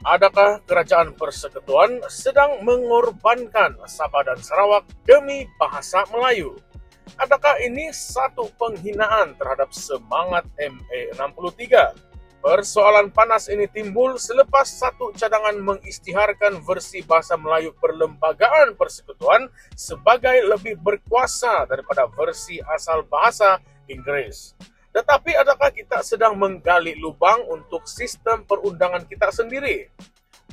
Adakah Kerajaan Persekutuan sedang mengorbankan Sabah dan Sarawak demi bahasa Melayu? Adakah ini satu penghinaan terhadap semangat MA63? Persoalan panas ini timbul selepas satu cadangan mengisytiharkan versi bahasa Melayu Perlembagaan Persekutuan sebagai lebih berkuasa daripada versi asal bahasa Inggeris. Tetapi adakah kita sedang menggali lubang untuk sistem perundangan kita sendiri?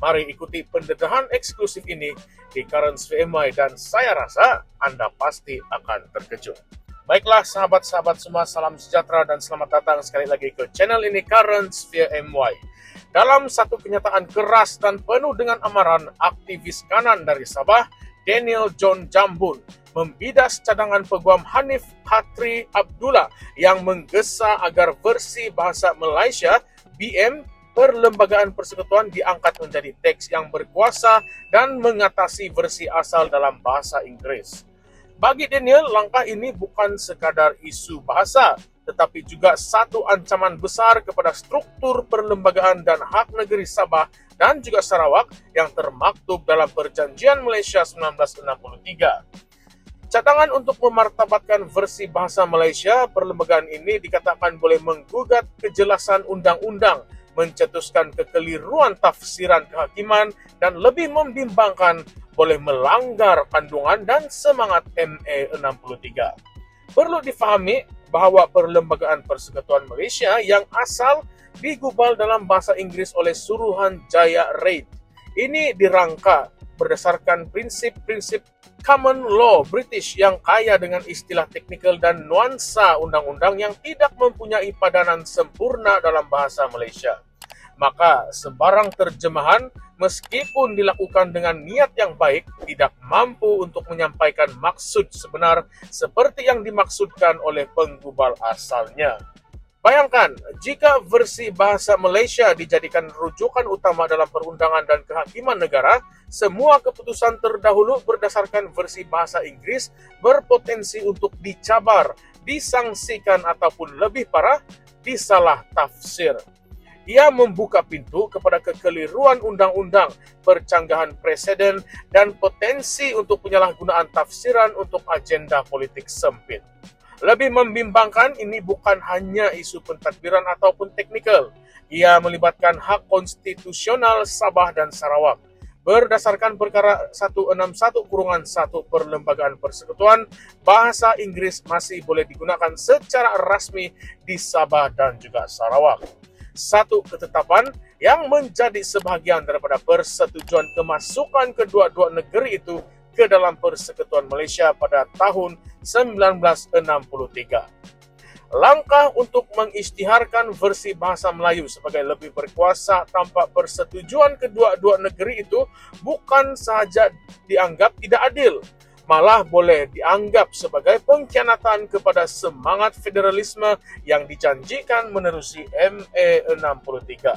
Mari ikuti pendedahan eksklusif ini di Currents VMY dan saya rasa Anda pasti akan terkejut. Baiklah sahabat-sahabat semua, salam sejahtera dan selamat datang sekali lagi ke channel ini Currents VMY. Dalam satu kenyataan keras dan penuh dengan amaran, aktivis kanan dari Sabah, Daniel John Jambun, membidas cadangan peguam Hanif Khatri Abdullah yang menggesa agar versi bahasa Malaysia BM Perlembagaan Persekutuan diangkat menjadi teks yang berkuasa dan mengatasi versi asal dalam bahasa Inggeris. Bagi Daniel, langkah ini bukan sekadar isu bahasa, tetapi juga satu ancaman besar kepada struktur perlembagaan dan hak negeri Sabah dan juga Sarawak yang termaktub dalam Perjanjian Malaysia 1963. Cadangan untuk memartabatkan versi bahasa Malaysia, perlembagaan ini dikatakan boleh menggugat kejelasan undang-undang, mencetuskan kekeliruan tafsiran kehakiman, dan lebih membimbangkan boleh melanggar kandungan dan semangat MA63. Perlu difahami bahawa Perlembagaan Persekutuan Malaysia yang asal digubal dalam bahasa Inggeris oleh Suruhanjaya Reid. Ini dirangka berdasarkan prinsip-prinsip common law British yang kaya dengan istilah teknikal dan nuansa undang-undang yang tidak mempunyai padanan sempurna dalam bahasa Malaysia. Maka sebarang terjemahan meskipun dilakukan dengan niat yang baik tidak mampu untuk menyampaikan maksud sebenar seperti yang dimaksudkan oleh penggubal asalnya. Bayangkan, jika versi bahasa Malaysia dijadikan rujukan utama dalam perundangan dan kehakiman negara, semua keputusan terdahulu berdasarkan versi bahasa Inggeris berpotensi untuk dicabar, disangsikan ataupun lebih parah, disalah tafsir. Ia membuka pintu kepada kekeliruan undang-undang, percanggahan presiden, dan potensi untuk penyalahgunaan tafsiran untuk agenda politik sempit. Lebih membimbangkan, ini bukan hanya isu pentadbiran ataupun teknikal. Ia melibatkan hak konstitusional Sabah dan Sarawak. Berdasarkan perkara 161-1 Perlembagaan Persekutuan, bahasa Inggris masih boleh digunakan secara rasmi di Sabah dan juga Sarawak. Satu ketetapan yang menjadi sebahagian daripada persetujuan kemasukan kedua-dua negeri itu ke dalam Persekutuan Malaysia pada tahun 1963. Langkah untuk mengisytiharkan versi bahasa Melayu sebagai lebih berkuasa tanpa persetujuan kedua-dua negeri itu bukan sahaja dianggap tidak adil, malah boleh dianggap sebagai pengkhianatan kepada semangat federalisme yang dijanjikan menerusi MA63.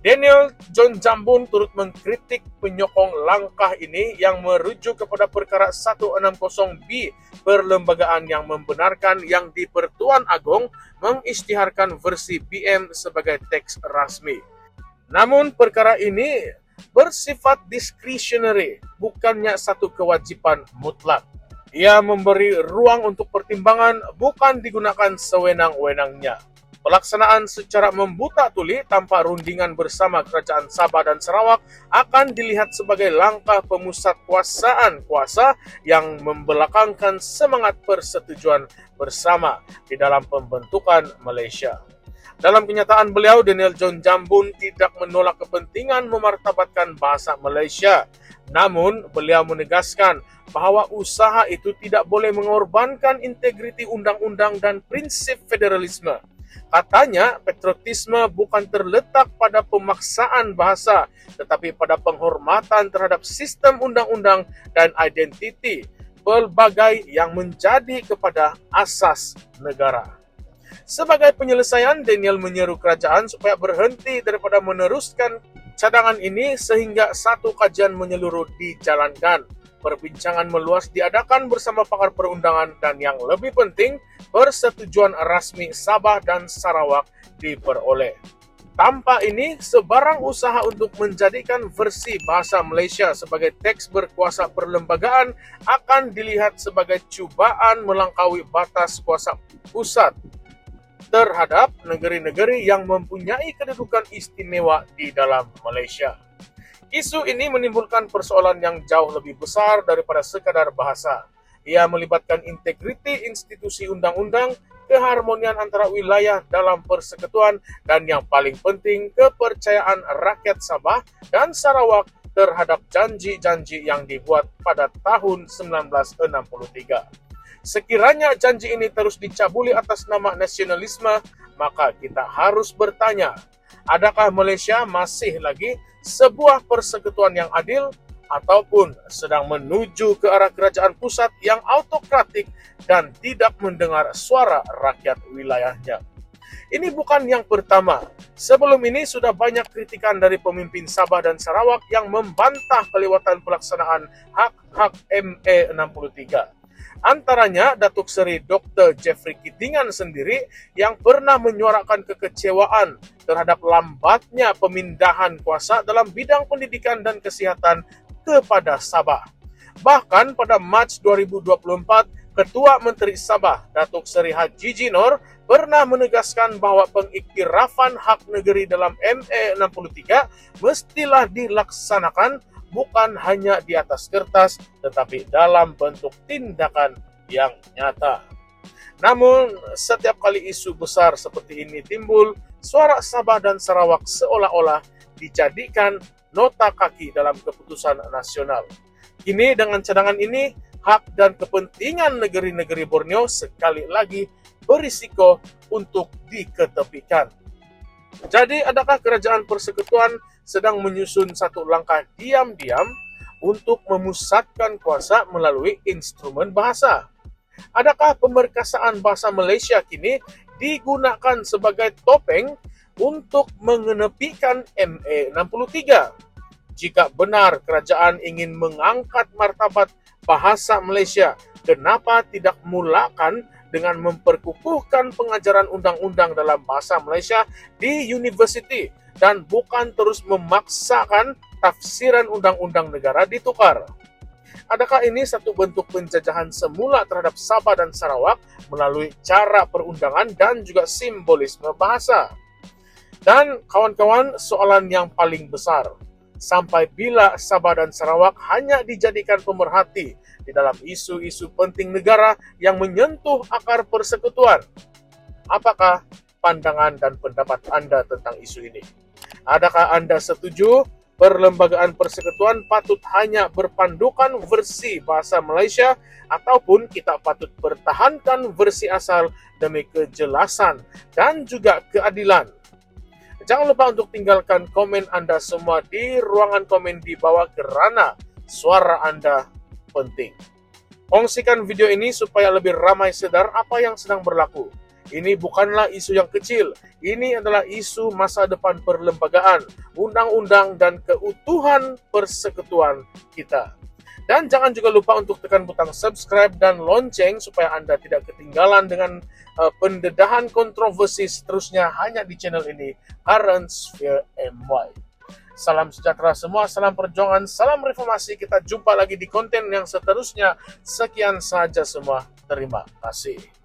Daniel John Jambun turut mengkritik penyokong langkah ini yang merujuk kepada perkara 160B perlembagaan yang membenarkan yang di-Pertuan Agong mengisytiharkan versi BM sebagai teks rasmi. Namun perkara ini bersifat discretionary, bukannya satu kewajiban mutlak. Ia memberi ruang untuk pertimbangan, bukan digunakan sewenang-wenangnya. Pelaksanaan secara membuta tuli tanpa rundingan bersama Kerajaan Sabah dan Sarawak akan dilihat sebagai langkah pemusatkuasaan kuasa yang membelakangkan semangat persetujuan bersama di dalam pembentukan Malaysia. Dalam kenyataan beliau, Daniel John Jambun tidak menolak kepentingan memartabatkan bahasa Malaysia. Namun, beliau menegaskan bahawa usaha itu tidak boleh mengorbankan integriti undang-undang dan prinsip federalisme. Katanya, patriotisme bukan terletak pada pemaksaan bahasa, tetapi pada penghormatan terhadap sistem undang-undang dan identiti pelbagai yang menjadi kepada asas negara. Sebagai penyelesaian, Daniel menyeru kerajaan supaya berhenti daripada meneruskan cadangan ini sehingga satu kajian menyeluruh dijalankan. Perbincangan meluas diadakan bersama pakar perundangan dan yang lebih penting, persetujuan rasmi Sabah dan Sarawak diperoleh. Tanpa ini, sebarang usaha untuk menjadikan versi bahasa Malaysia sebagai teks berkuasa perlembagaan akan dilihat sebagai cubaan melampaui batas kuasa pusat terhadap negeri-negeri yang mempunyai kedudukan istimewa di dalam Malaysia. Isu ini menimbulkan persoalan yang jauh lebih besar daripada sekadar bahasa. Ia melibatkan integriti institusi undang-undang, keharmonian antara wilayah dalam persekutuan, dan yang paling penting, kepercayaan rakyat Sabah dan Sarawak terhadap janji-janji yang dibuat pada tahun 1963. Sekiranya janji ini terus dicabuli atas nama nasionalisme, maka kita harus bertanya, adakah Malaysia masih lagi sebuah persekutuan yang adil ataupun sedang menuju ke arah kerajaan pusat yang autokratik dan tidak mendengar suara rakyat wilayahnya? Ini bukan yang pertama. Sebelum ini sudah banyak kritikan dari pemimpin Sabah dan Sarawak yang membantah kelewatan pelaksanaan hak-hak MA63. Antaranya Datuk Seri Dr. Jeffrey Kitingan sendiri yang pernah menyuarakan kekecewaan terhadap lambatnya pemindahan kuasa dalam bidang pendidikan dan kesihatan kepada Sabah. Bahkan pada Mac 2024, Ketua Menteri Sabah, Datuk Seri Haji Jinor, pernah menegaskan bahawa pengiktirafan hak negeri dalam MA63 mestilah dilaksanakan bukan hanya di atas kertas, tetapi dalam bentuk tindakan yang nyata. Namun, setiap kali isu besar seperti ini timbul, suara Sabah dan Sarawak seolah-olah dijadikan nota kaki dalam keputusan nasional. Kini dengan cadangan ini, hak dan kepentingan negeri-negeri Borneo sekali lagi berisiko untuk diketepikan. Jadi, adakah kerajaan persekutuan sedang menyusun satu langkah diam-diam untuk memusatkan kuasa melalui instrumen bahasa? Adakah pemerkasaan bahasa Malaysia kini digunakan sebagai topeng untuk mengenepikan MA63? Jika benar kerajaan ingin mengangkat martabat bahasa Malaysia, kenapa tidak mulakan dengan memperkukuhkan pengajaran undang-undang dalam bahasa Malaysia di universiti dan bukan terus memaksakan tafsiran undang-undang negara ditukar? Adakah ini satu bentuk penjajahan semula terhadap Sabah dan Sarawak melalui cara perundangan dan juga simbolisme bahasa? Dan kawan-kawan, soalan yang paling besar, sampai bila Sabah dan Sarawak hanya dijadikan pemerhati di dalam isu-isu penting negara yang menyentuh akar persekutuan? Apakah pandangan dan pendapat Anda tentang isu ini? Adakah Anda setuju perlembagaan persekutuan patut hanya berpandukan versi bahasa Malaysia ataupun kita patut pertahankan versi asal demi kejelasan dan juga keadilan? Jangan lupa untuk tinggalkan komen Anda semua di ruangan komen di bawah kerana suara Anda penting. Kongsikan video ini supaya lebih ramai sedar apa yang sedang berlaku. Ini bukanlah isu yang kecil. Ini adalah isu masa depan perlembagaan, undang-undang, dan keutuhan persekutuan kita. Dan jangan juga lupa untuk tekan butang subscribe dan lonceng supaya Anda tidak ketinggalan dengan pendedahan kontroversi seterusnya hanya di channel ini, Current Sphere MY. Salam sejahtera semua, salam perjuangan, salam reformasi. Kita jumpa lagi di konten yang seterusnya. Sekian saja semua. Terima kasih.